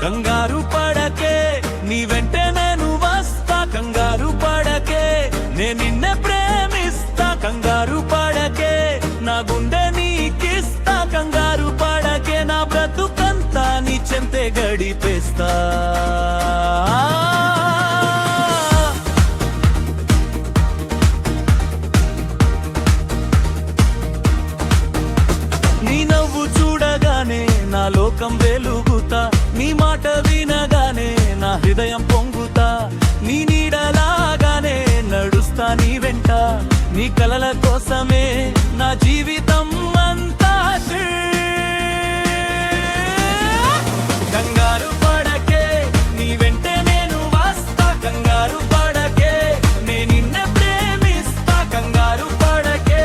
కంగారు పడకే నీ వెంటే నేను వస్తా, కంగారు పడకే నేను నిన్నే ప్రేమిస్తా, కంగారు పడకే నా గుండె నీకిస్తా, కంగారు పడకే నా బ్రతుకంతా నీ చెంతే గడిపేస్తా. నీ నవ్వు చూడగానే నా లోకం వెలుగుతా, నీ మాట వినగానే నా హృదయం పొంగుతా, నీ నీడలాగానే నడుస్తా నీ వెంట, నీ కలల కోసమే నా జీవితం అంతా. కంగారు పడకే నీ వెంటే నేను వస్తా, కంగారు పడకే నేను నిన్నే ప్రేమిస్తా, కంగారు పడకే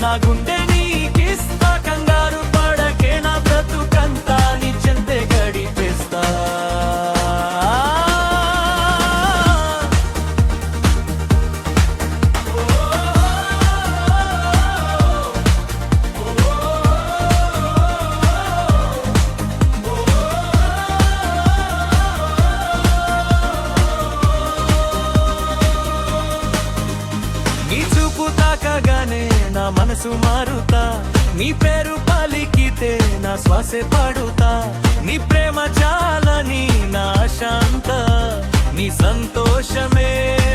నా గుండె నీకిస్తా, కంగారు పడకే నా బ్రతుకంతా నీ చెంతే గడిపేస్తా. నీ చూపు తాకగానే నా మనసు మారుతా, నీ పేరు పలికితే నా శ్వాసే పాడుతా, నీ ప్రేమ చాలని నా శాంత, నీ సంతోషమే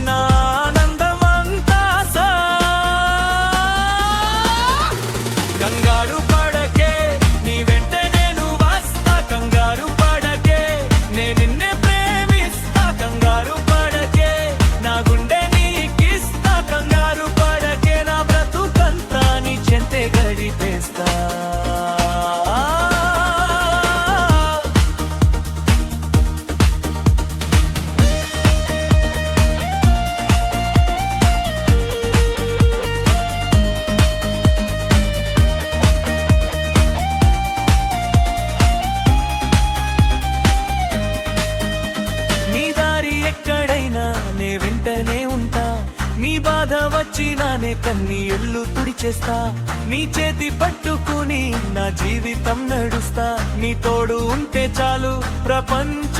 నా ఆనందమంతా. కంగారు పడకే నీ వెంటే నేను వస్తా, కంగారు పడకే నేను నిన్నే ప్రేమిస్తా, కంగారు పడకే నా గుండె నీకిస్తా, కంగారు పడకే నా బ్రతుకంతా నీ చెంతే గడిపేస్తా. నీ దారి ఎక్కడైనా నే వెంటనే ఉంటా, నీ బాధ వచ్చినానే కన్నీళ్ళు తుడిచేస్తా, నీ చేతి పట్టుకుని నా జీవితం నడుస్తా, నీ తోడు ఉంటే చాలు ప్రపంచ